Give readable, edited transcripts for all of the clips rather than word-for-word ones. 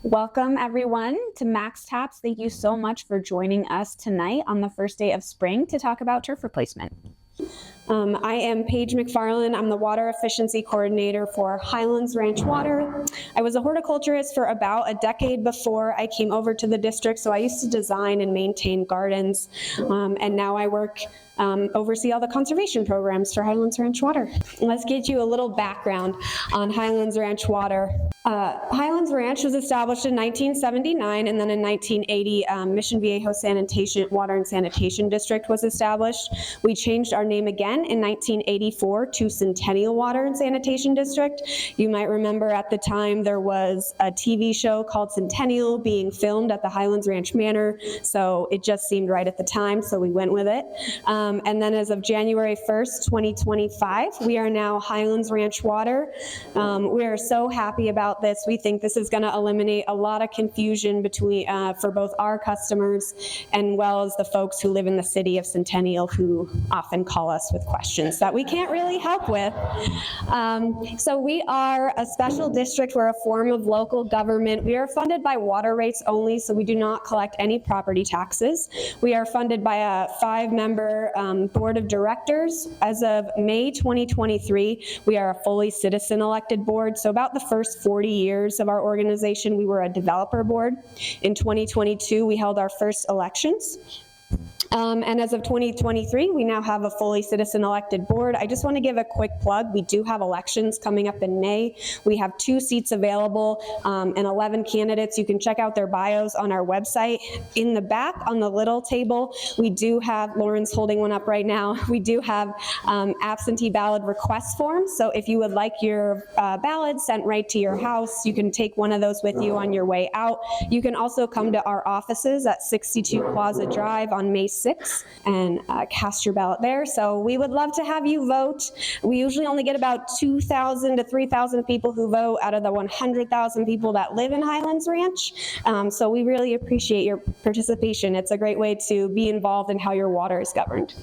Welcome everyone to Max Taps. Thank you so much for joining us tonight on the first day of spring to talk about turf replacement. I am Paige McFarland. I'm the Water Efficiency Coordinator for Highlands Ranch Water. I was a horticulturist for about a decade before I came over to the district, so I used to design and maintain gardens, and now I oversee all the conservation programs for Highlands Ranch Water. Let's get you a little background on Highlands Ranch Water. Highlands Ranch was established in 1979, and then in 1980, Mission Viejo Water and Sanitation District was established. We changed our name again in 1984 to Centennial Water and Sanitation District. You might remember at the time there was a TV show called Centennial being filmed at the Highlands Ranch Manor, so it just seemed right at the time, so we went with it. And then as of January 1st, 2025, we are now Highlands Ranch Water. We are so happy about this. We think this is going to eliminate a lot of confusion for both our customers and well as the folks who live in the city of Centennial who often call us with questions that we can't really help with. So we are a special district. We're a form of local government. We are funded by water rates only, so we do not collect any property taxes. We are funded by a 5-member board of directors. As of May 2023, we are a fully citizen elected board. So about the first 40 years of our organization, we were a developer board. In 2022, we held our first elections. And as of 2023, we now have a fully citizen elected board. I just want to give a quick plug. We do have elections coming up in May. We have 2 seats available and 11 candidates. You can check out their bios on our website. In the back on the little table, we do have, Lauren's holding one up right now, we do have absentee ballot request forms. So if you would like your ballot sent right to your house, you can take one of those with you on your way out. You can also come to our offices at 62 Plaza Drive on May 6th and cast your ballot there. So we would love to have you vote. We usually only get about 2,000 to 3,000 people who vote out of the 100,000 people that live in Highlands Ranch. So we really appreciate your participation. It's a great way to be involved in how your water is governed.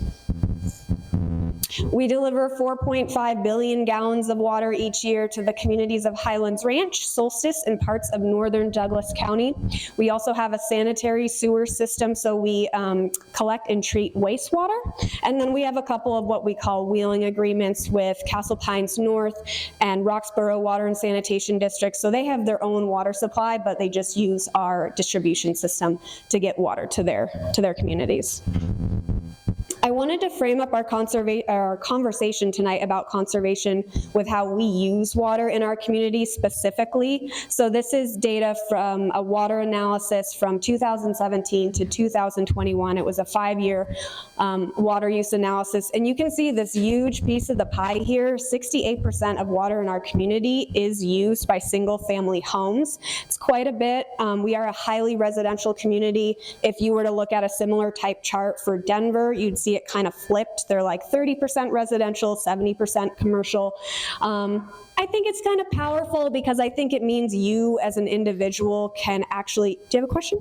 We deliver 4.5 billion gallons of water each year to the communities of Highlands Ranch, Solstice, and parts of northern Douglas County. We also have a sanitary sewer system, so we collect and treat wastewater. And then we have a couple of what we call wheeling agreements with Castle Pines North and Roxborough Water and Sanitation District. So they have their own water supply, but they just use our distribution system to get water to their communities. I wanted to frame up our conversation tonight about conservation with how we use water in our community specifically. So this is data from a water analysis from 2017 to 2021. It was a 5-year water use analysis. And you can see this huge piece of the pie here. 68% of water in our community is used by single-family homes. It's quite a bit. We are a highly residential community. If you were to look at a similar type chart for Denver, you'd see it kind of flipped. They're like 30% residential, 70% commercial. I think it's kind of powerful because I think it means you as an individual can actually, do you have a question?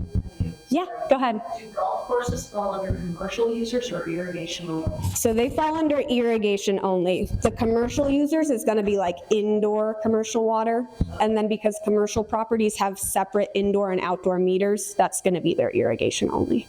Yeah, go ahead. Do golf courses fall under commercial users or irrigation only? So they fall under irrigation only. The commercial users is going to be like indoor commercial water. And then because commercial properties have separate indoor and outdoor meters, that's going to be their irrigation only.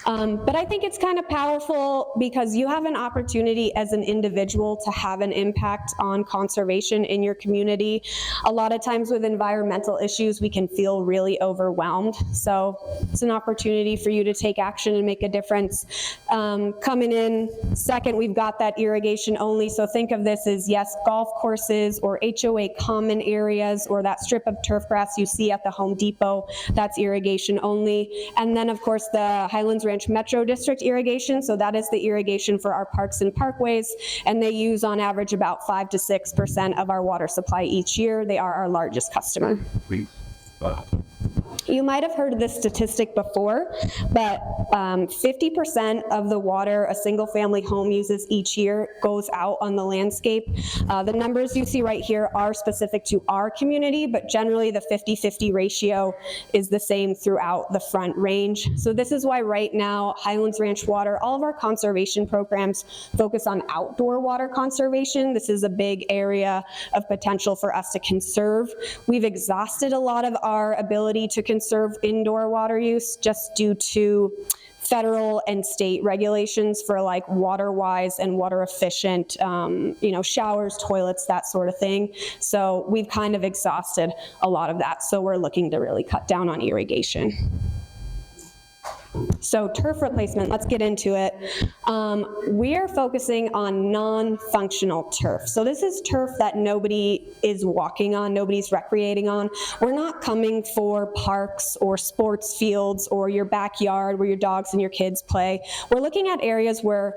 But I think it's kind of powerful because you have an opportunity as an individual to have an impact on conservation in your community. A lot of times with environmental issues, we can feel really overwhelmed. So it's an opportunity for you to take action and make a difference. Coming in second, we've got that irrigation only. So think of this as, yes, golf courses or HOA common areas or that strip of turf grass you see at the Home Depot, that's irrigation only. And then of course the Highlands Ranch Metro District irrigation, so that is the irrigation for our parks and parkways, and they use on average about 5 to 6% of our water supply each year. They are our largest customer. You might have heard this statistic before, but 50% of the water a single-family home uses each year goes out on the landscape. The numbers you see right here are specific to our community, but generally the 50-50 ratio is the same throughout the Front Range. So this is why right now Highlands Ranch Water, all of our conservation programs focus on outdoor water conservation. This is a big area of potential for us to conserve. We've exhausted a lot of our ability to conserve indoor water use just due to federal and state regulations for like water wise and water efficient, showers, toilets, that sort of thing. So we've kind of exhausted a lot of that. So we're looking to really cut down on irrigation. So turf replacement, let's get into it. We are focusing on non-functional turf. So this is turf that nobody is walking on, nobody's recreating on. We're not coming for parks or sports fields or your backyard where your dogs and your kids play. We're looking at areas where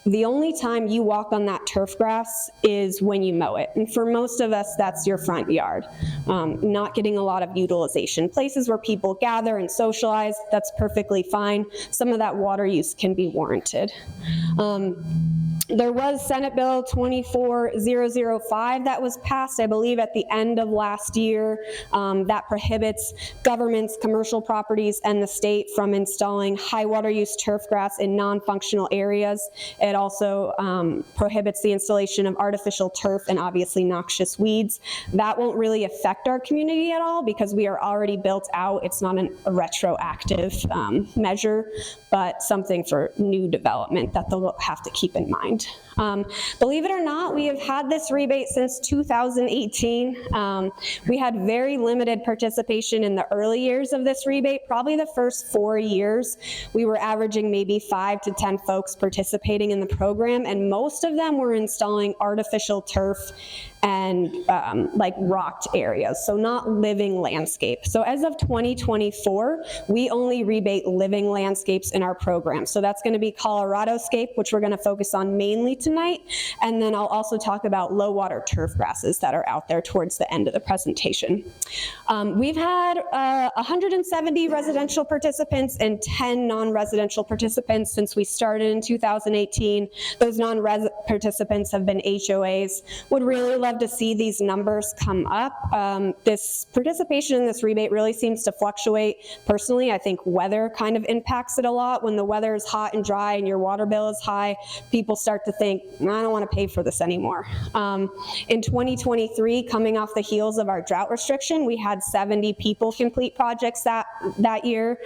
the only time you walk on that turf grass is when you mow it. And for most of us, that's your front yard. Not getting a lot of utilization. Places where people gather and socialize, that's perfectly fine. Some of that water use can be warranted. There was Senate Bill 24005 that was passed, I believe, at the end of last year, that prohibits governments, commercial properties, and the state from installing high water use turf grass in non-functional areas. It also prohibits the installation of artificial turf and obviously noxious weeds. That won't really affect our community at all because we are already built out. It's not a retroactive measure, but something for new development that they'll have to keep in mind. Believe it or not, we have had this rebate since 2018. We had very limited participation in the early years of this rebate. Probably the first 4 years, we were averaging maybe 5 to 10 folks participating in the program, and most of them were installing artificial turf and like rocked areas, so not living landscape. So as of 2024, we only rebate living landscapes in our program. So that's going to be ColoradoScape, which we're going to focus on mainly tonight, and then I'll also talk about low water turf grasses that are out there towards the end of the presentation. We've had 170 residential participants and 10 non-residential participants since we started in 2018. Those non-res participants have been HOAs. Would really love to see these numbers come up. This participation in this rebate really seems to fluctuate. Personally, I think weather kind of impacts it a lot. When the weather is hot and dry and your water bill is high, people start to think, I don't want to pay for this anymore. In 2023, coming off the heels of our drought restriction, we had 70 people complete projects that year.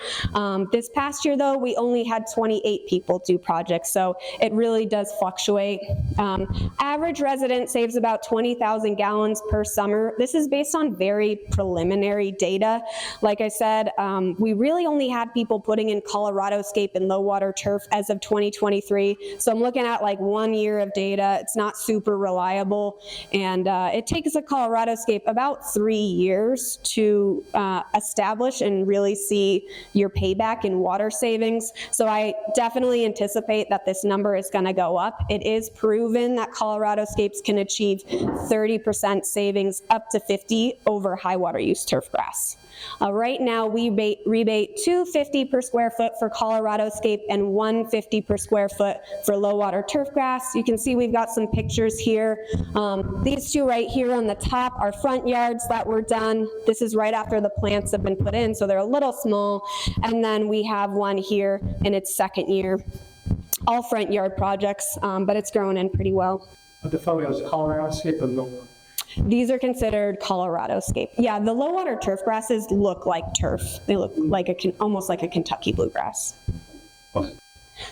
This past year, though, we only had 28 people do projects, so it really does fluctuate. Average resident saves about 20,000 gallons per summer. This is based on very preliminary data. Like I said, we really only had people putting in ColoradoScape and low water turf as of 2023. So I'm looking at like 1 year of data. It's not super reliable. And it takes a ColoradoScape about 3 years to establish and really see your payback in water savings. So I definitely anticipate that this number is going to go up. It is proven that ColoradoScapes can achieve 30% savings up to 50% over high water use turf grass. Right now, we rebate $250 per square foot for ColoradoScape and $150 per square foot for low water turf grass. You can see we've got some pictures here. These two right here on the top are front yards that were done. This is right after the plants have been put in, so they're a little small. And then we have one here in its second year. All front yard projects, but it's growing in pretty well. The photos, ColoradoScape and low water. These are considered ColoradoScape. Yeah, the low water turf grasses look like turf. They look like almost like a Kentucky bluegrass.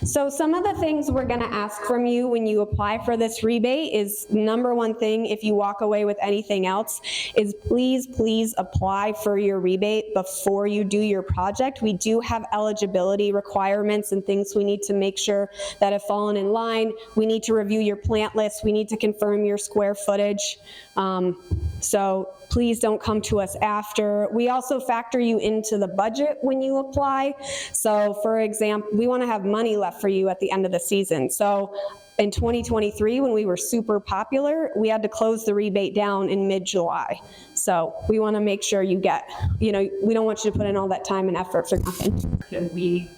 So some of the things we're going to ask from you when you apply for this rebate is, number one thing, if you walk away with anything else, is please apply for your rebate before you do your project. We do have eligibility requirements and things we need to make sure that have fallen in line. We need to review your plant list. We need to confirm your square footage. So please don't come to us after. We also factor you into the budget when you apply. So for example, we want to have money left for you at the end of the season. So in 2023, when we were super popular, we had to close the rebate down in mid-July. So we want to make sure you get, we don't want you to put in all that time and effort for nothing. Can we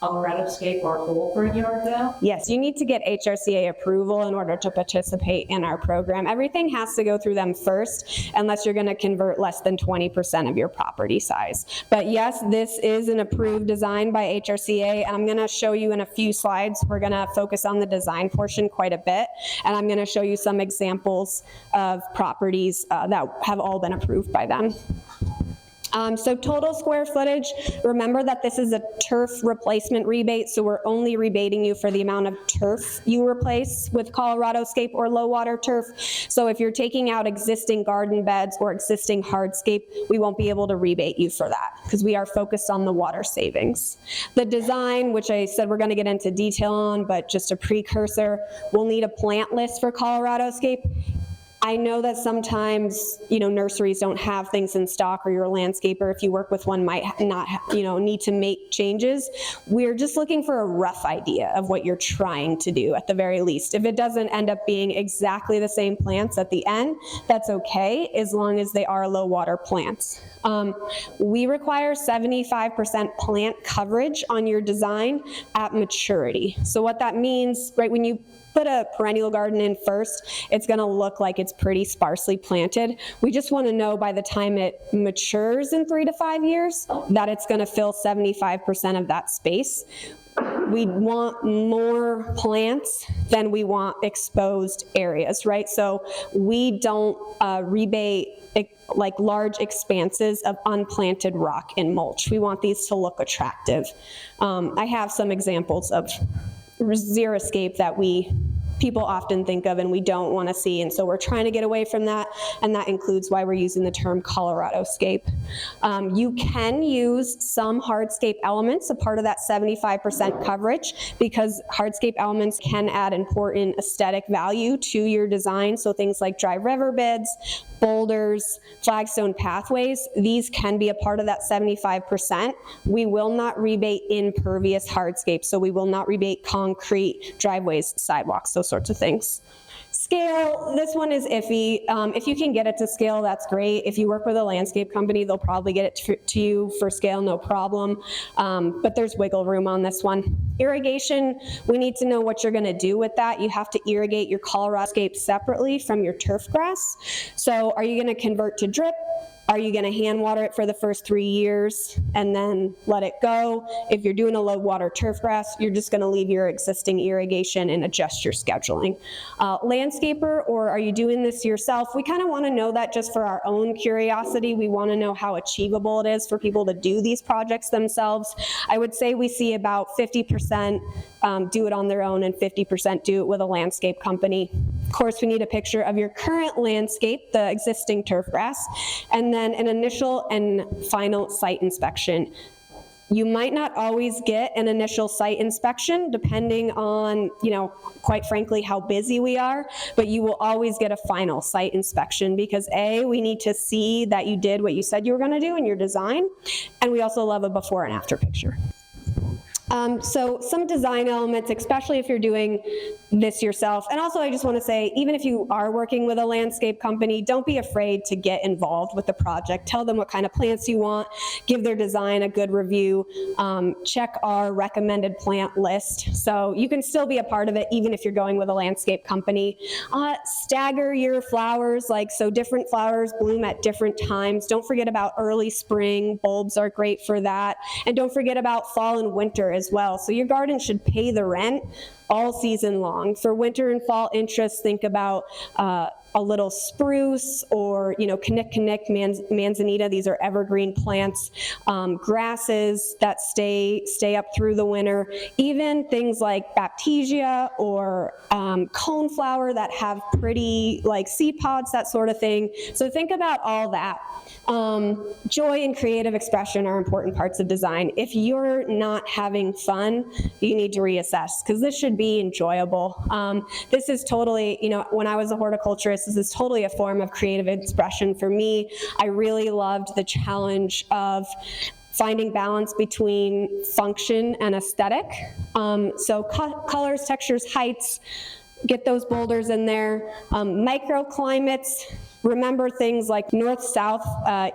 ColoradoScape our goal for a yard now? Yes, you need to get HRCA approval in order to participate in our program. Everything has to go through them first, unless you're going to convert less than 20% of your property size. But yes, this is an approved design by HRCA, and I'm going to show you in a few slides. We're going to focus on the design portion quite a bit, and I'm going to show you some examples of properties that have all been approved by them. So total square footage, remember that this is a turf replacement rebate, so we're only rebating you for the amount of turf you replace with ColoradoScape or low water turf. So if you're taking out existing garden beds or existing hardscape, we won't be able to rebate you for that because we are focused on the water savings. The design, which I said we're going to get into detail on, but just a precursor, we'll need a plant list for ColoradoScape. I know that sometimes, nurseries don't have things in stock, or your landscaper, if you work with one, might not, need to make changes. We're just looking for a rough idea of what you're trying to do at the very least. If it doesn't end up being exactly the same plants at the end, that's okay, as long as they are low water plants. We require 75% plant coverage on your design at maturity. So what that means, right, when you put a perennial garden in first, it's going to look like it's pretty sparsely planted. We just want to know by the time it matures in 3 to 5 years that it's going to fill 75% of that space. We want more plants than we want exposed areas, right? So we don't rebate like large expanses of unplanted rock and mulch. We want these to look attractive. I have some examples of xeriscape that people often think of and we don't want to see, and so we're trying to get away from that, and that includes why we're using the term ColoradoScape. You can use some hardscape elements, a part of that 75% coverage, because hardscape elements can add important aesthetic value to your design, so things like dry river beds, boulders, flagstone pathways, these can be a part of that 75%. We will not rebate impervious hardscape, so we will not rebate concrete driveways, sidewalks, those sorts of things. Scale, this one is iffy. If you can get it to scale, that's great. If you work with a landscape company, they'll probably get it to you for scale, no problem. But there's wiggle room on this one. Irrigation, we need to know what you're going to do with that. You have to irrigate your ColoradoScape separately from your turf grass. So are you going to convert to drip? Are you going to hand water it for the first 3 years and then let it go? If you're doing a low water turf grass, you're just going to leave your existing irrigation and adjust your scheduling. Landscaper, or are you doing this yourself? We kind of want to know that just for our own curiosity. We want to know how achievable it is for people to do these projects themselves. I would say we see about 50% do it on their own and 50% do it with a landscape company. Of course, we need a picture of your current landscape, the existing turf grass, and then an initial and final site inspection. You might not always get an initial site inspection depending on, quite frankly, how busy we are, but you will always get a final site inspection because A, we need to see that you did what you said you were going to do in your design, and we also love a before and after picture. So some design elements, especially if you're doing this yourself. And also I just want to say, even if you are working with a landscape company, don't be afraid to get involved with the project. Tell them what kind of plants you want, give their design a good review, check our recommended plant list. So you can still be a part of it even if you're going with a landscape company. Stagger your flowers, so different flowers bloom at different times. Don't forget about early spring, bulbs are great for that. And don't forget about fall and winter as well. So your garden should pay the rent all season long. For winter and fall interests, think about a little spruce or, Kinnick, manzanita. These are evergreen plants. Grasses that stay up through the winter. Even things like baptisia or coneflower that have pretty seed pods, that sort of thing. So think about all that. Joy and creative expression are important parts of design. If you're not having fun, you need to reassess because this should be enjoyable. This is totally, when I was a horticulturist, this is totally a form of creative expression for me. I really loved the challenge of finding balance between function and aesthetic. So colors, textures, heights, Get those boulders in there. Microclimates, remember things like north, south,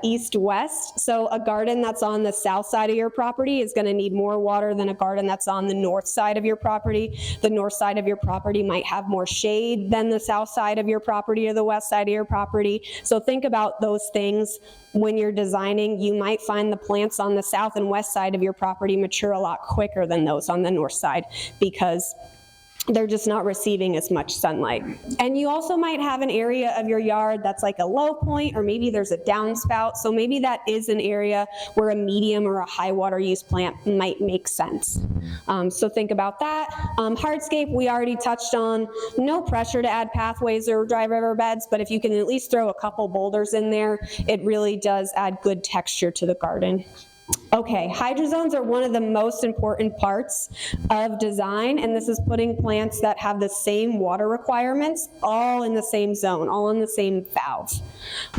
east, west. So a garden that's on the south side of your property is going to need more water than a garden that's on the north side of your property. The north side of your property might have more shade than the south side of your property or the west side of your property. So think about those things when you're designing. You might find the plants on the south and west side of your property mature a lot quicker than those on the north side because they're just not receiving as much sunlight. And you also might have an area of your yard that's like a low point, or maybe there's a downspout. So maybe that is an area where a medium or a high water use plant might make sense. So think about that. Hardscape, we already touched on. No pressure to add pathways or dry river beds, but if you can at least throw a couple boulders in there, it really does add good texture to the garden. Okay, hydrozones are one of the most important parts of design, and this is putting plants that have the same water requirements all in the same zone, all in the same valve.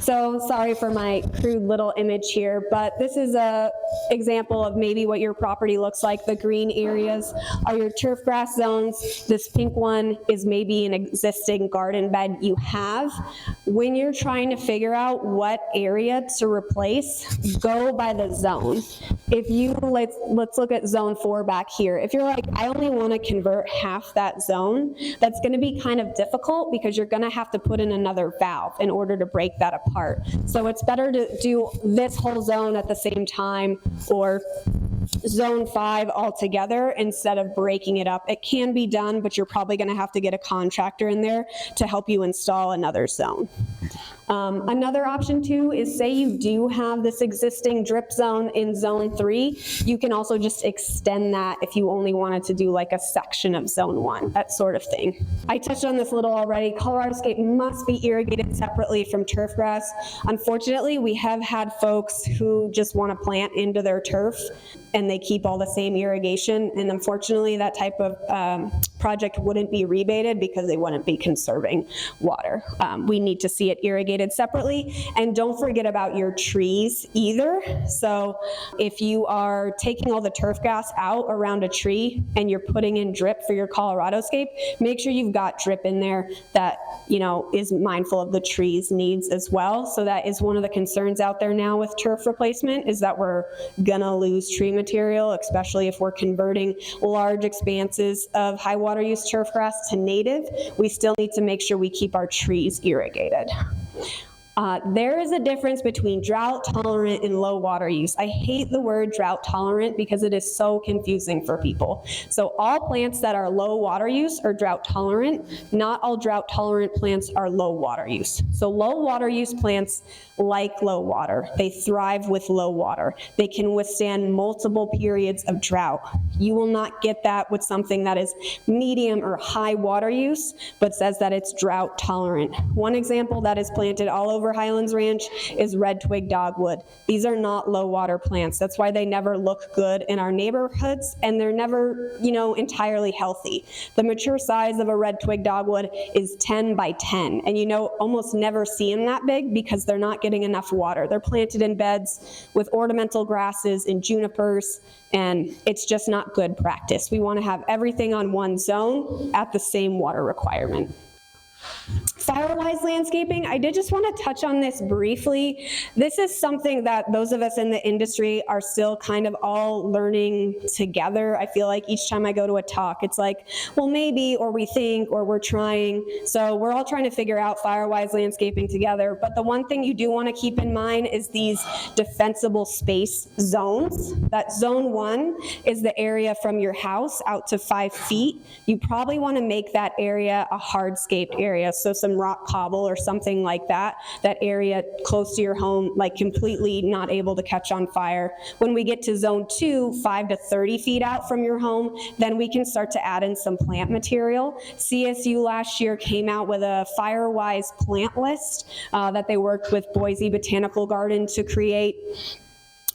So sorry for my crude little image here, but this is a example of maybe what your property looks like. The green areas are your turf grass zones. This pink one is maybe an existing garden bed you have. When you're trying to figure out what area to replace, go by the zone. If you, let's look at zone 4 back here. If you're like, I only want to convert half that zone, that's going to be kind of difficult because you're going to have to put in another valve in order to break that apart. So it's better to do this whole zone at the same time or zone 5 altogether instead of breaking it up. It can be done, but you're probably going to have to get a contractor in there to help you install another zone. Another option too is, say you do have this existing drip zone in zone 3, you can also just extend that if you only wanted to do like a section of zone 1, that sort of thing. I touched on this a little already. ColoradoScape must be irrigated separately from turf grass. Unfortunately, we have had folks who just want to plant into their turf and they keep all the same irrigation, and unfortunately that type of project wouldn't be rebated because they wouldn't be conserving water. We need to see it irrigated separately, and don't forget about your trees either. So if you are taking all the turf grass out around a tree and you're putting in drip for your ColoradoScape, make sure you've got drip in there that, you know, is mindful of the tree's needs as well. So that is one of the concerns out there now with turf replacement, is that we're gonna lose tree material, especially if we're converting large expanses of high water use turf grass to native. We still need to make sure we keep our trees irrigated. There is a difference between drought tolerant and low water use. I hate the word drought tolerant because it is so confusing for people. So all plants that are low water use are drought tolerant. Not all drought tolerant plants are low water use. So low water use plants like low water. They thrive with low water. They can withstand multiple periods of drought. You will not get that with something that is medium or high water use, but says that it's drought tolerant. One example that is planted all over Highlands Ranch is red twig dogwood. These are not low water plants. That's why they never look good in our neighborhoods, and they're never, you know, entirely healthy. The mature size of a red twig dogwood is 10 by 10, and you know, almost never see them that big because they're not getting enough water. They're planted in beds with ornamental grasses and junipers, and it's just not good practice. We want to have everything on one zone at the same water requirement. Firewise landscaping, I did just want to touch on this briefly. This is something that those of us in the industry are still kind of all learning together. I feel like each time I go to a talk, it's like, well, maybe, or we think, or we're trying. So we're all trying to figure out Firewise landscaping together. But the one thing you do want to keep in mind is these defensible space zones. That zone 1 is the area from your house out to 5 feet. You probably want to make that area a hardscaped area. So some rock cobble or something like that, that area close to your home, like completely not able to catch on fire. When we get to zone 2, 5 to 30 feet out from your home, then we can start to add in some plant material. CSU last year came out with a Firewise plant list that they worked with Boise Botanical Garden to create.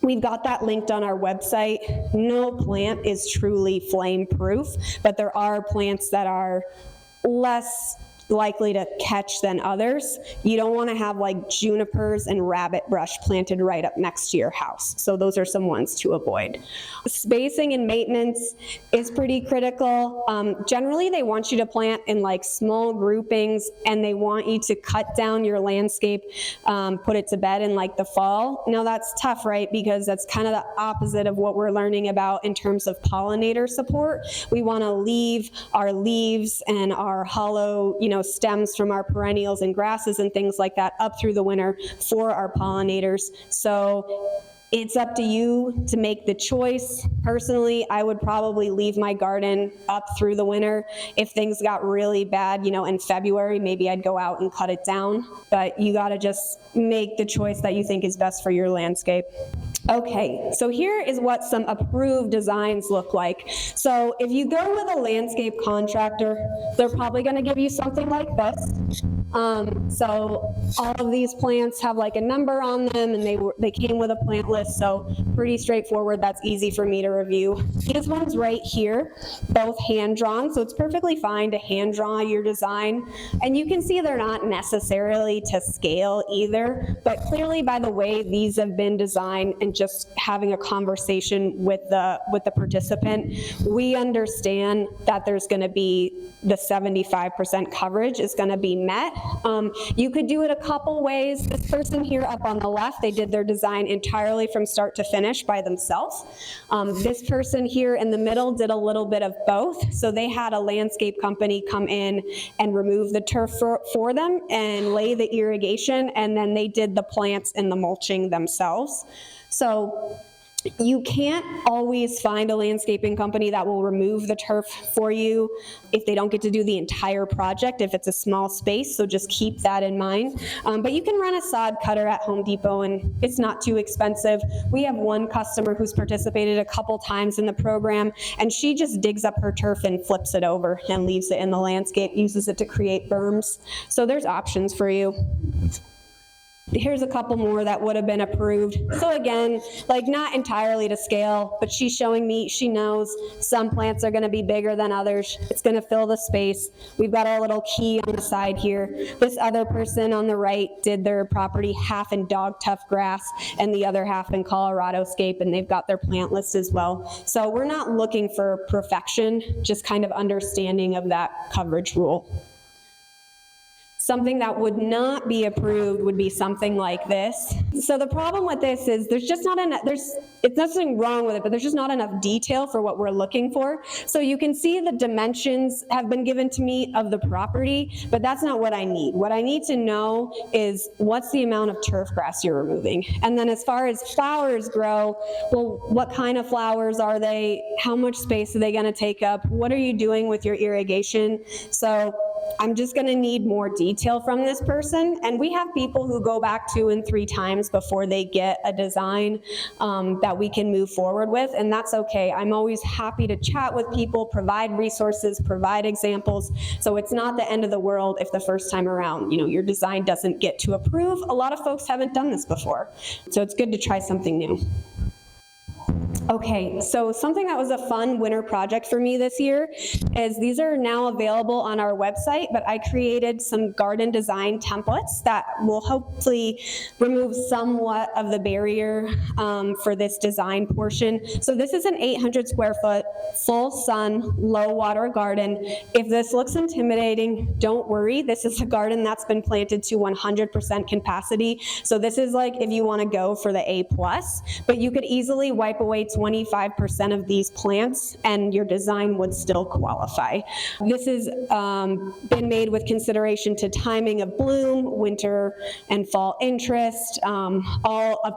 We've got that linked on our website. No plant is truly flame proof, but there are plants that are less likely to catch than others. You don't want to have like junipers and rabbit brush planted right up next to your house. So those are some ones to avoid. Spacing and maintenance is pretty critical. Generally, they want you to plant in like small groupings, and they want you to cut down your landscape, put it to bed in like the fall. Now that's tough, right? Because that's kind of the opposite of what we're learning about in terms of pollinator support. We want to leave our leaves and our hollow, stems from our perennials and grasses and things like that up through the winter for our pollinators. So it's up to you to make the choice. Personally, I would probably leave my garden up through the winter. If things got really bad, in February, maybe I'd go out and cut it down. But you got to just make the choice that you think is best for your landscape. Okay, so here is what some approved designs look like. So if you go with a landscape contractor, they're probably going to give you something like this. So all of these plants have like a number on them, and they came with a plant list, so pretty straightforward. That's easy for me to review. These ones right here, both hand drawn, so it's perfectly fine to hand draw your design. And you can see they're not necessarily to scale either, but clearly by the way these have been designed and just having a conversation with the participant, we understand that there's going to be the 75% coverage is going to be met. You could do it a couple ways. This person here up on the left, they did their design entirely from start to finish by themselves. This person here in the middle did a little bit of both. So they had a landscape company come in and remove the turf for them and lay the irrigation, and then they did the plants and the mulching themselves. So you can't always find a landscaping company that will remove the turf for you if they don't get to do the entire project, if it's a small space, so just keep that in mind. But you can rent a sod cutter at Home Depot, and it's not too expensive. We have one customer who's participated a couple times in the program, and she just digs up her turf and flips it over and leaves it in the landscape, uses it to create berms. So there's options for you. Here's a couple more that would have been approved. So again, like not entirely to scale, but she's showing me she knows some plants are going to be bigger than others. It's going to fill the space. We've got a little key on the side here. This other person on the right did their property half in dog tough grass and the other half in ColoradoScape, and they've got their plant list as well. So we're not looking for perfection, just kind of understanding of that coverage rule. Something that would not be approved would be something like this. So the problem with this is there's just not enough, it's nothing wrong with it, but there's just not enough detail for what we're looking for. So you can see the dimensions have been given to me of the property, but that's not what I need. What I need to know is what's the amount of turf grass you're removing. And then as far as flowers grow, well, what kind of flowers are they? How much space are they gonna take up? What are you doing with your irrigation? So I'm just going to need more detail from this person. And we have people who go back 2 and 3 times before they get a design that we can move forward with, and that's okay. I'm always happy to chat with people, provide resources, provide examples. So it's not the end of the world if the first time around, your design doesn't get to approve. A lot of folks haven't done this before. So it's good to try something new. Okay, so something that was a fun winter project for me this year is these are now available on our website, but I created some garden design templates that will hopefully remove somewhat of the barrier for this design portion. So this is an 800 square foot, full sun, low water garden. If this looks intimidating, don't worry. This is a garden that's been planted to 100% capacity. So this is like if you want to go for the A+, but you could easily wipe away 25% of these plants and your design would still qualify. This has been made with consideration to timing of bloom, winter and fall interest, all of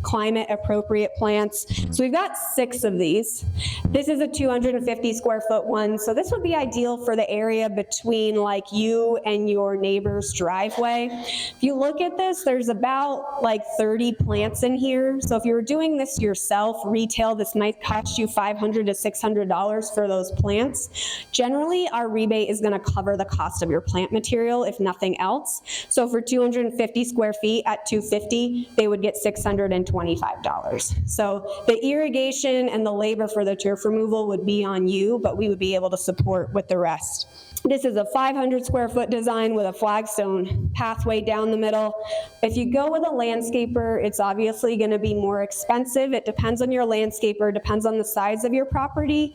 climate appropriate plants. So we've got 6 of these. This is a 250 square foot one. So this would be ideal for the area between like you and your neighbor's driveway. If you look at this, there's about like 30 plants in here. So if you were doing this yourself, retail, this might cost you $500 to $600 for those plants. Generally, our rebate is going to cover the cost of your plant material, if nothing else. So for 250 square feet at $250, they would get $625. So the irrigation and the labor for the turf removal would be on you, but we would be able to support with the rest. This is a 500 square foot design with a flagstone pathway down the middle. If you go with a landscaper, it's obviously going to be more expensive. It depends on your landscaper, depends on the size of your property.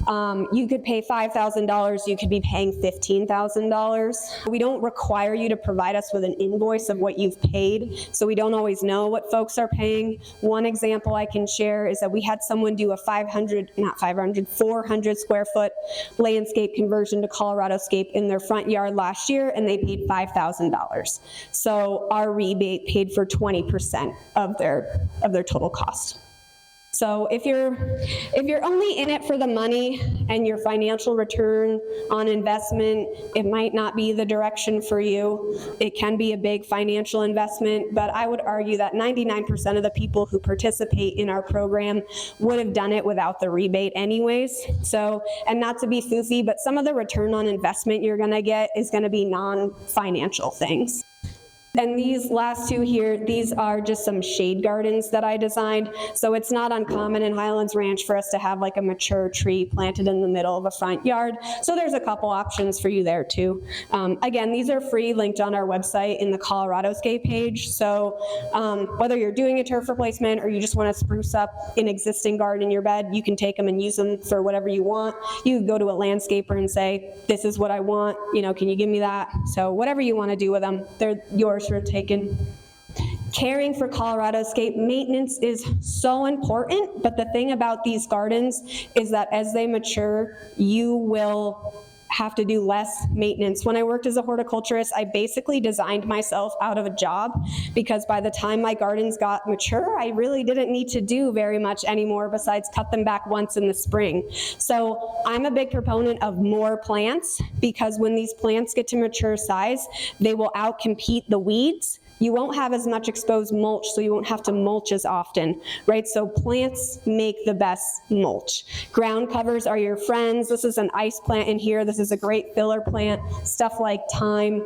You could pay $5,000, you could be paying $15,000. We don't require you to provide us with an invoice of what you've paid, so we don't always know what folks are paying. One example I can share is that we had someone do a 400 square foot landscape conversion to ColoradoScape in their front yard last year, and they paid $5,000. So our rebate paid for 20% of their total cost. So if you're only in it for the money and your financial return on investment, it might not be the direction for you. It can be a big financial investment, but I would argue that 99% of the people who participate in our program would have done it without the rebate anyways. So, and not to be foofy, but some of the return on investment you're gonna get is gonna be non-financial things. And these last two here, these are just some shade gardens that I designed. So it's not uncommon in Highlands Ranch for us to have like a mature tree planted in the middle of a front yard. So there's a couple options for you there too. Again, these are free, linked on our website in the ColoradoScape page. So whether you're doing a turf replacement or you just want to spruce up an existing garden in your bed, you can take them and use them for whatever you want. You can go to a landscaper and say, this is what I want, can you give me that? So whatever you want to do with them, they're yours for taken. Caring for ColoradoScape, maintenance is so important, but the thing about these gardens is that as they mature, you will have to do less maintenance. When I worked as a horticulturist, I basically designed myself out of a job because by the time my gardens got mature, I really didn't need to do very much anymore besides cut them back once in the spring. So I'm a big proponent of more plants because when these plants get to mature size, they will outcompete the weeds. You won't have as much exposed mulch, so you won't have to mulch as often, right? So plants make the best mulch. Ground covers are your friends. This is an ice plant in here. This is a great filler plant. Stuff like thyme,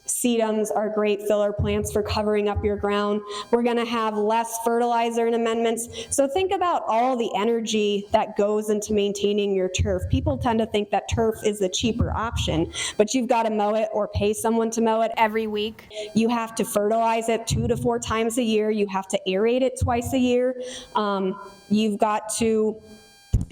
sedums are great filler plants for covering up your ground. We're going to have less fertilizer and amendments. So think about all the energy that goes into maintaining your turf. People tend to think that turf is the cheaper option, but you've got to mow it or pay someone to mow it every week. You have to fertilize it 2 to 4 times a year. You have to aerate it twice a year. You've got to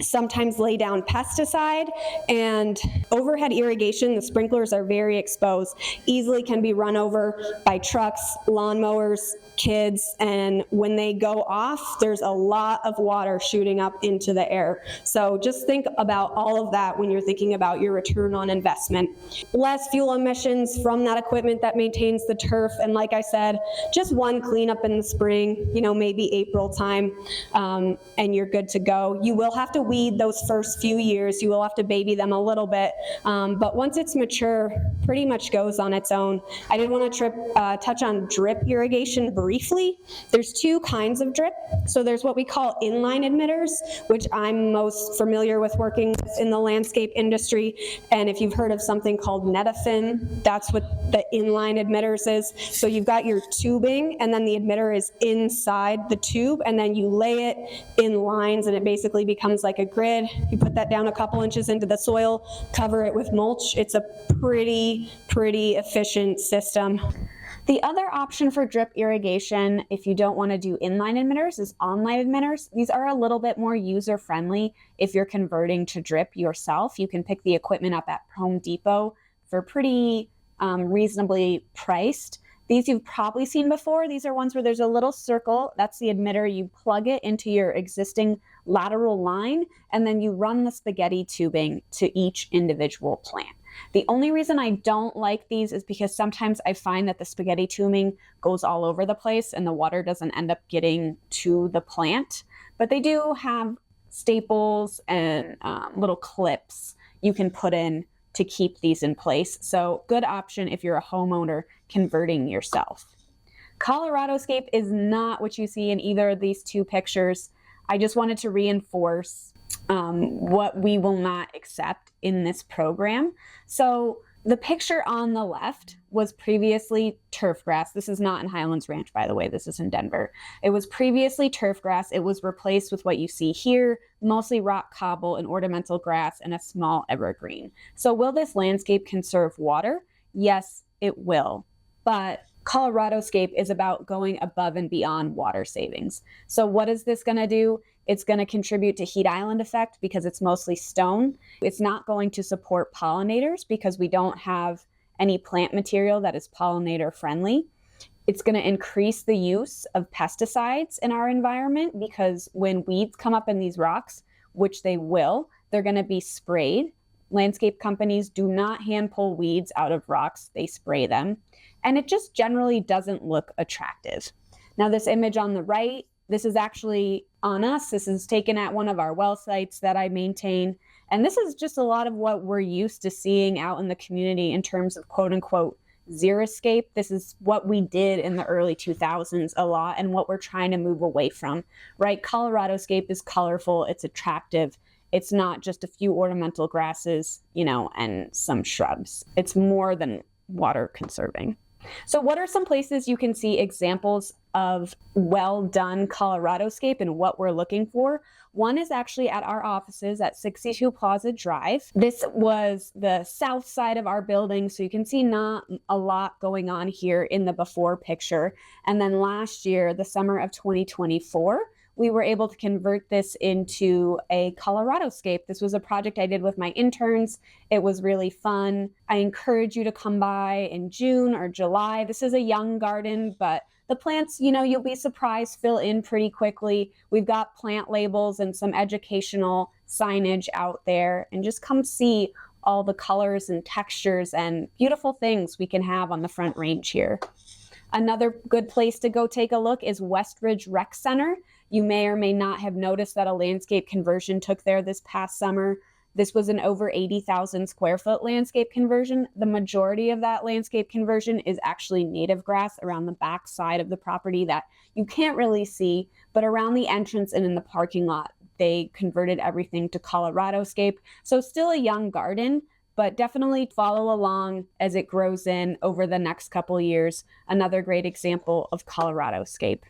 sometimes lay down pesticide, and overhead irrigation, the sprinklers are very exposed, easily can be run over by trucks, lawnmowers, kids, and when they go off, there's a lot of water shooting up into the air. So just think about all of that when you're thinking about your return on investment. Less fuel emissions from that equipment that maintains the turf, and like I said, just one cleanup in the spring, maybe April time, and you're good to go. You will have to weed those first few years. You will have to baby them a little bit, but once it's mature, pretty much goes on its own. I did want to touch on drip irrigation briefly. There's 2 kinds of drip. So there's what we call inline emitters, which I'm most familiar with working with in the landscape industry. And if you've heard of something called Netafim, that's what the inline emitters is. So you've got your tubing, and then the emitter is inside the tube, and then you lay it in lines, and it basically becomes like a grid. You put that down a couple inches into the soil, cover it with mulch. It's a pretty efficient system. The other option for drip irrigation, if you don't want to do inline emitters, is online emitters. These are a little bit more user-friendly. If you're converting to drip yourself, you can pick the equipment up at Home Depot for pretty reasonably priced. These you've probably seen before. These are ones where there's a little circle. That's the emitter. You plug it into your existing lateral line, and then you run the spaghetti tubing to each individual plant. The only reason I don't like these is because sometimes I find that the spaghetti tubing goes all over the place and the water doesn't end up getting to the plant. But they do have staples and little clips you can put in to keep these in place. So good option if you're a homeowner converting yourself. ColoradoScape is not what you see in either of these 2 pictures. I just wanted to reinforce what we will not accept in this program. So The picture on the left was previously turf grass. This is not in Highlands Ranch, by the way. This is in Denver. It was previously turf grass. It was replaced with what you see here, mostly rock cobble and ornamental grass and a small evergreen. So will this landscape conserve water? Yes, it will. But ColoradoScape is about going above and beyond water savings. So what is this going to do? It's going to contribute to heat island effect because it's mostly stone. It's not going to support pollinators because we don't have any plant material that is pollinator friendly. It's going to increase the use of pesticides in our environment because when weeds come up in these rocks, which they will, they're going to be sprayed. Landscape companies do not hand pull weeds out of rocks, they spray them. And it just generally doesn't look attractive. Now, this image on the right, this is actually on us. This is taken at one of our well sites that I maintain. And this is just a lot of what we're used to seeing out in the community in terms of quote unquote xeriscape. This is what we did in the early 2000s a lot and what we're trying to move away from, right? ColoradoScape is colorful, it's attractive. It's not just a few ornamental grasses, and some shrubs. It's more than water conserving. So what are some places you can see examples of well-done ColoradoScape and what we're looking for? One is actually at our offices at 62 Plaza Drive. This was the south side of our building, so you can see not a lot going on here in the before picture. And then last year, the summer of 2024, we were able to convert this into a ColoradoScape. This was a project I did with my interns. It was really fun. I encourage you to come by in June or July. This is a young garden, but the plants, you'll be surprised, fill in pretty quickly. We've got plant labels and some educational signage out there, and just come see all the colors and textures and beautiful things we can have on the Front Range here. Another good place to go take a look is Westridge Rec Center. You may or may not have noticed that a landscape conversion took there this past summer. This was an over 80,000 square foot landscape conversion. The majority of that landscape conversion is actually native grass around the back side of the property that you can't really see, but around the entrance and in the parking lot, they converted everything to ColoradoScape. So still a young garden, but definitely follow along as it grows in over the next couple years. Another great example of ColoradoScape.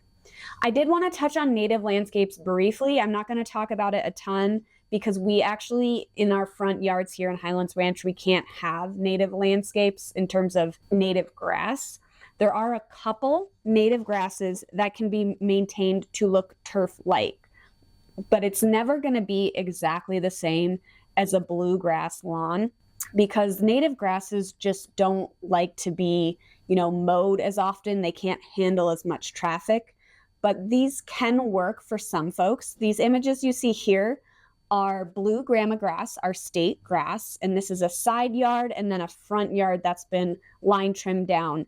I did want to touch on native landscapes briefly. I'm not going to talk about it a ton because we actually, in our front yards here in Highlands Ranch, we can't have native landscapes in terms of native grass. There are a couple native grasses that can be maintained to look turf-like, but it's never going to be exactly the same as a bluegrass lawn because native grasses just don't like to be, mowed as often. They can't handle as much traffic. But these can work for some folks. These images you see here are blue grama grass, our state grass, and this is a side yard and then a front yard that's been line trimmed down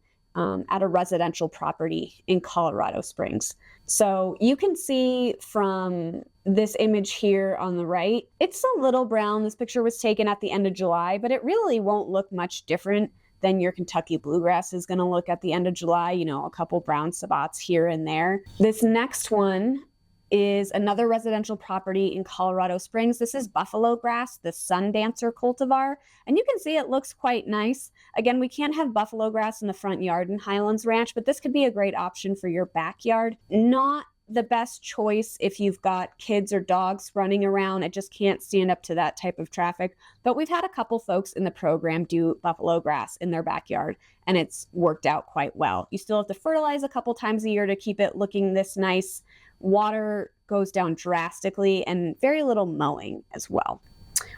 at a residential property in Colorado Springs. So you can see from this image here on the right, it's a little brown. This picture was taken at the end of July, but it really won't look much different than your Kentucky bluegrass is going to look at the end of July, a couple brown spots here and there. This next one is another residential property in Colorado Springs. This is buffalo grass, the sun dancer cultivar, and you can see it looks quite nice. Again, we can't have buffalo grass in the front yard in Highlands Ranch, but this could be a great option for your backyard. Not the best choice if you've got kids or dogs running around. It just can't stand up to that type of traffic. But we've had a couple folks in the program do buffalo grass in their backyard, and it's worked out quite well. You still have to fertilize a couple times a year to keep it looking this nice. Water goes down drastically and very little mowing as well.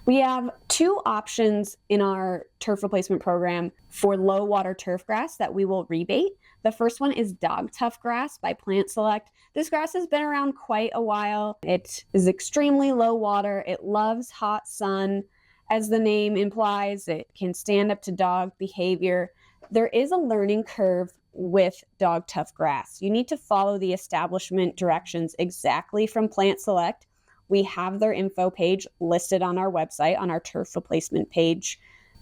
We have two options in our turf replacement program for low water turf grass that we will rebate. The first one is dog tough grass by Plant Select. This grass has been around quite a while. It is extremely low water. It loves hot sun. As the name implies, it can stand up to dog behavior. There is a learning curve with dog tough grass. You need to follow the establishment directions exactly from Plant Select. We have their info page listed on our website, on our turf replacement page.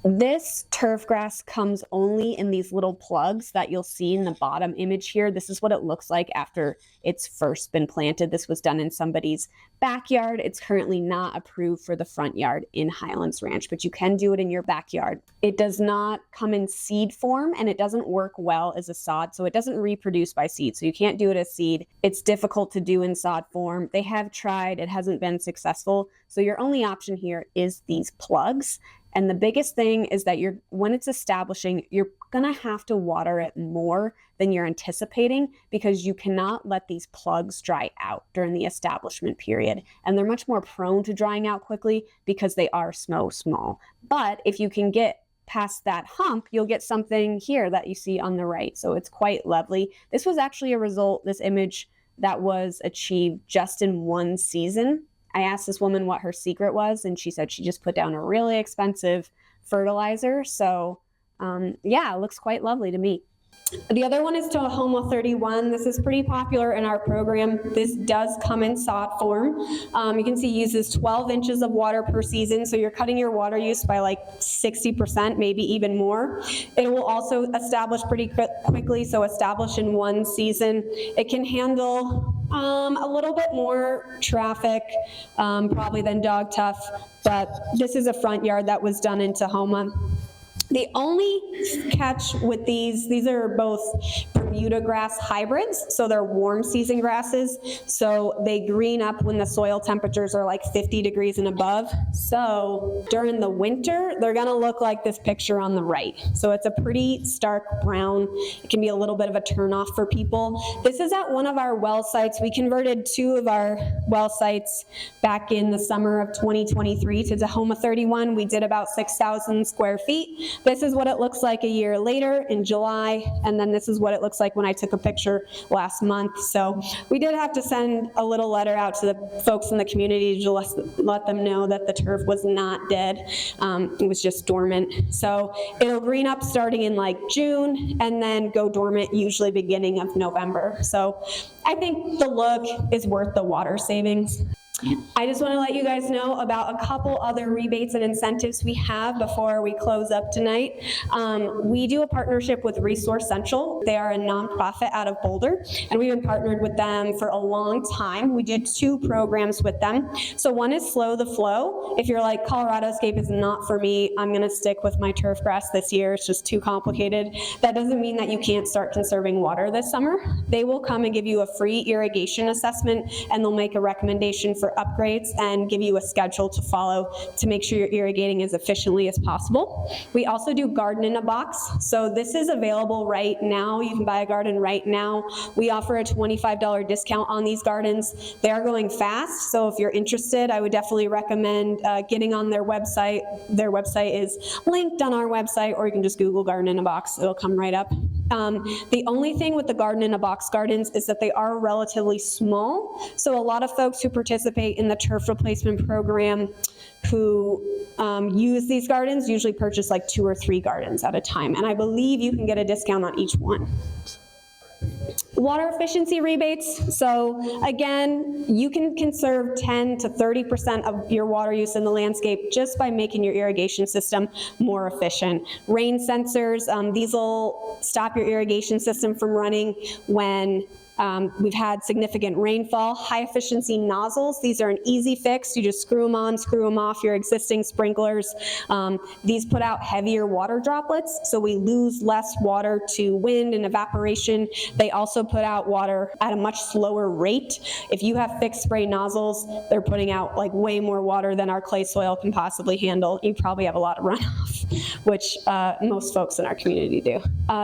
This turf grass comes only in these little plugs that you'll see in the bottom image here. This is what it looks like after it's first been planted. This was done in somebody's backyard. It's currently not approved for the front yard in Highlands Ranch, but you can do it in your backyard. It does not come in seed form, and it doesn't work well as a sod, so it doesn't reproduce by seed. So you can't do it as seed. It's difficult to do in sod form. They have tried. It hasn't been successful. So your only option here is these plugs. And the biggest thing is that when it's establishing, you're gonna have to water it more than you're anticipating, because you cannot let these plugs dry out during the establishment period. And they're much more prone to drying out quickly because they are so small. But if you can get past that hump, you'll get something here that you see on the right. So it's quite lovely. This was actually a result, this image, that was achieved just in one season. I asked this woman what her secret was, and she said she just put down a really expensive fertilizer. So yeah, it looks quite lovely to me. The other one is Tahoma 31. This is pretty popular in our program. This does come in sod form. You can see it uses 12 inches of water per season, so you're cutting your water use by like 60%, maybe even more. It will also establish pretty quickly, so establish in one season. It can handle a little bit more traffic probably than Dog Tough, but this is a front yard that was done in Tahoma. The only catch with these are both Bermuda grass hybrids, so they're warm season grasses, so they green up when the soil temperatures are like 50 degrees and above. So during the winter, they're gonna look like this picture on the right. So it's a pretty stark brown. It can be a little bit of a turnoff for people. This is at one of our well sites. We converted 2 of our well sites back in the summer of 2023 to Tahoma 31. We did about 6,000 square feet. This is what it looks like a year later in July, and then this is what it looks like when I took a picture last month. So we did have to send a little letter out to the folks in the community to let them know that the turf was not dead. It was just dormant. So it'll green up starting in like June and then go dormant usually beginning of November. So I think the look is worth the water savings. I just want to let you guys know about a couple other rebates and incentives we have before we close up tonight. We do a partnership with Resource Central. They are a nonprofit out of Boulder, and we've been partnered with them for a long time. We did 2 programs with them. So one is Slow the Flow. If you're like, ColoradoScape is not for me, I'm going to stick with my turf grass this year, it's just too complicated. That doesn't mean that you can't start conserving water this summer. They will come and give you a free irrigation assessment, and they'll make a recommendation for upgrades and give you a schedule to follow to make sure you're irrigating as efficiently as possible. We also do Garden in a Box. So this is available right now. You can buy a garden right now. We offer a $25 discount on these gardens. They are going fast, so if you're interested, I would definitely recommend getting on their website. Their website is linked on our website, or you can just Google Garden in a Box. It'll come right up. The only thing with the Garden in a Box gardens is that they are relatively small. So a lot of folks who participate in the turf replacement program who use these gardens usually purchase like 2 or 3 gardens at a time. And I believe you can get a discount on each one. Water efficiency rebates. So again, you can conserve 10 to 30% of your water use in the landscape just by making your irrigation system more efficient. Rain sensors, these will stop your irrigation system from running when we've had significant rainfall. High efficiency nozzles, these are an easy fix. You just screw them on, screw them off your existing sprinklers. These put out heavier water droplets, so we lose less water to wind and evaporation. They also put out water at a much slower rate. If you have fixed spray nozzles, they're putting out like way more water than our clay soil can possibly handle. You probably have a lot of runoff, which most folks in our community do.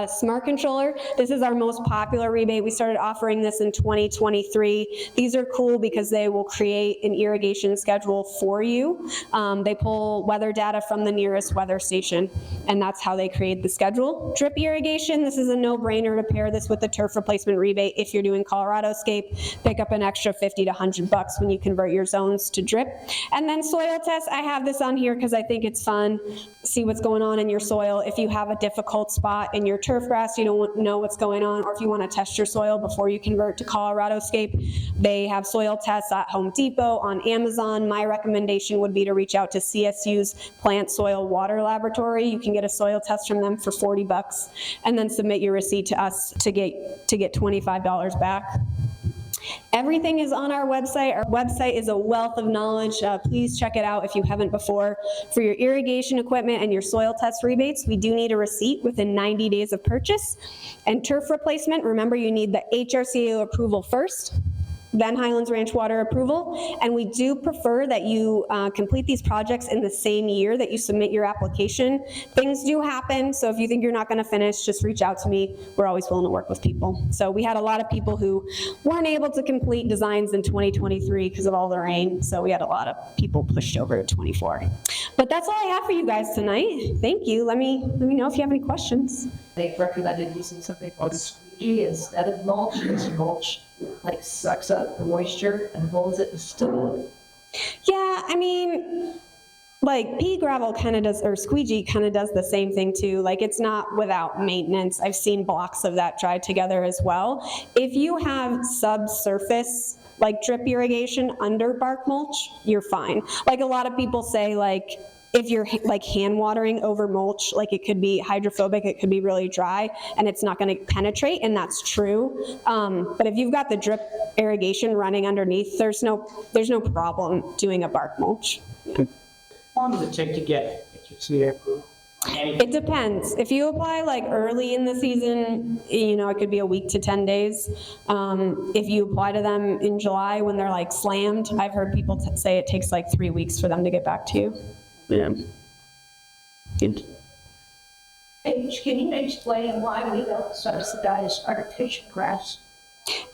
Smart Controller, this is our most popular rebate. We started offering this in 2023. These are cool because they will create an irrigation schedule for you. They pull weather data from the nearest weather station, and that's how they create the schedule. Drip irrigation, this is a no-brainer to pair this with the turf replacement rebate. If you're doing ColoradoScape, pick up an extra 50 to 100 bucks when you convert your zones to drip. And then soil test, I have this on here because I think it's fun. See what what's going on in your soil. If you have a difficult spot in your turf grass, you don't know what's going on, or if you want to test your soil before you convert to ColoradoScape, they have soil tests at Home Depot, on Amazon. My recommendation would be to reach out to CSU's Plant Soil Water Laboratory. You can get a soil test from them for $40 and then submit your receipt to us to get $25 back. Everything is on our website. Our website is a wealth of knowledge. Please check it out if you haven't before. For your irrigation equipment and your soil test rebates, we do need a receipt within 90 days of purchase. And turf replacement, remember you need the HRCA approval first, then Highlands Ranch water approval. And we do prefer that you complete these projects in the same year that you submit your application. Things do happen, so if you think you're not gonna finish, just reach out to me. We're always willing to work with people. So we had a lot of people who weren't able to complete designs in 2023 because of all the rain, so we had a lot of people pushed over to 24. But that's all I have for you guys tonight. Thank you. Let me know if you have any questions. They recommended using something called squeegee instead of mulch, because mulch like sucks up the moisture and holds it still. Yeah, I mean, like pea gravel kind of does, or squeegee kind of does the same thing too. Like it's not without maintenance. I've seen blocks of that dried together as well. If you have subsurface like drip irrigation under bark mulch, you're fine. Like a lot of people say, like if you're like hand watering over mulch, like it could be hydrophobic, it could be really dry, and it's not going to penetrate, and that's true. But if you've got the drip irrigation running underneath, there's no problem doing a bark mulch. How long does it take to get HRCA approved? It depends. If you apply like early in the season, it could be a week to 10 days. If you apply to them in July when they're like slammed, I've heard people say it takes like 3 weeks for them to get back to you. Yeah. Can you explain why we don't subsidize artificial grass?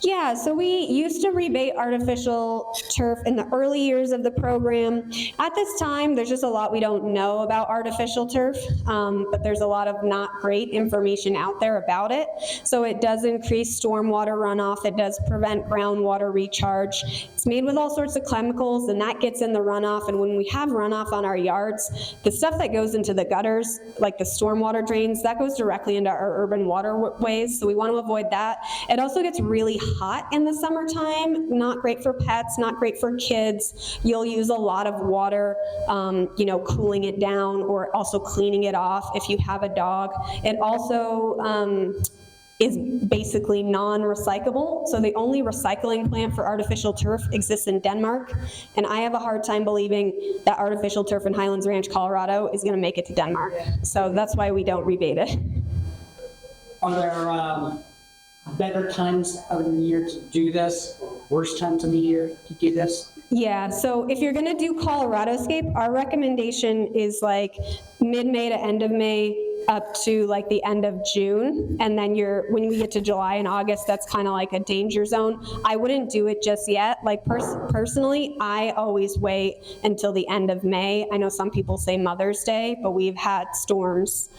Yeah, so we used to rebate artificial turf in the early years of the program. At this time, there's just a lot we don't know about artificial turf, but there's a lot of not great information out there about it. So it does increase stormwater runoff. It does prevent groundwater recharge. It's made with all sorts of chemicals, and that gets in the runoff. And when we have runoff on our yards, the stuff that goes into the gutters, like the stormwater drains, that goes directly into our urban waterways. So we want to avoid that. It also gets really hot in the summertime, not great for pets, not great for kids. You'll use a lot of water, cooling it down or also cleaning it off if you have a dog. It also is basically non-recyclable. So the only recycling plant for artificial turf exists in Denmark. And I have a hard time believing that artificial turf in Highlands Ranch, Colorado is gonna make it to Denmark. So that's why we don't rebate it. Are there better times of the year to do this, or worse times of the year to do this? Yeah, so if you're gonna do ColoradoScape, our recommendation is like mid-May to end of May up to like the end of June. And then when we get to July and August, that's kind of like a danger zone. I wouldn't do it just yet. Like personally, I always wait until the end of May. I know some people say Mother's Day, but we've had storms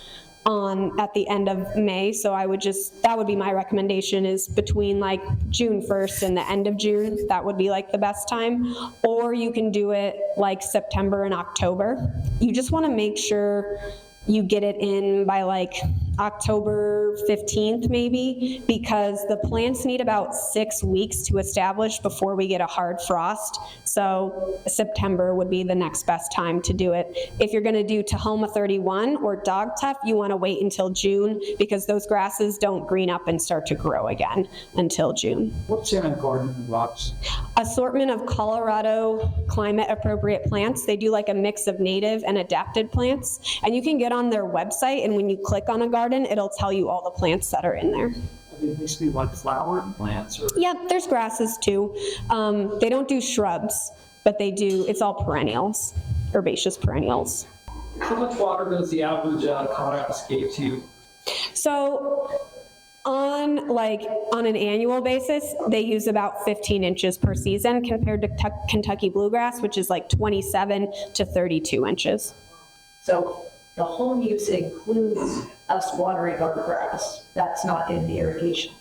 at the end of May. So that would be my recommendation, is between like June 1st and the end of June. That would be like the best time. Or you can do it like September and October. You just want to make sure you get it in by like October 15th maybe, because the plants need about 6 weeks to establish before we get a hard frost. So September would be the next best time to do it. If you're gonna do Tahoma 31 or dog tuff, you wanna wait until June, because those grasses don't green up and start to grow again until June. What's in a garden box? Assortment of Colorado climate appropriate plants. They do like a mix of native and adapted plants, and you can get on their website, and when you click on a garden, it'll tell you all the plants that are in there. Are they basically like flower plants? Or? Yep, there's grasses too. They don't do shrubs, but they do, it's all perennials, herbaceous perennials. How much water does the average ColoradoScape to? So on an annual basis, they use about 15 inches per season compared to Kentucky bluegrass, which is like 27 to 32 inches. So the home use includes us watering our grass. That's not in the irrigation.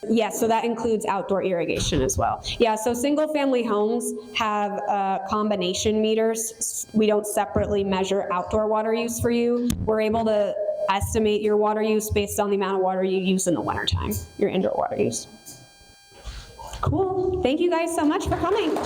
Yes, so that includes outdoor irrigation as well. Yeah, so single-family homes have combination meters. We don't separately measure outdoor water use for you. We're able to estimate your water use based on the amount of water you use in the wintertime, your indoor water use. Cool. Thank you guys so much for coming.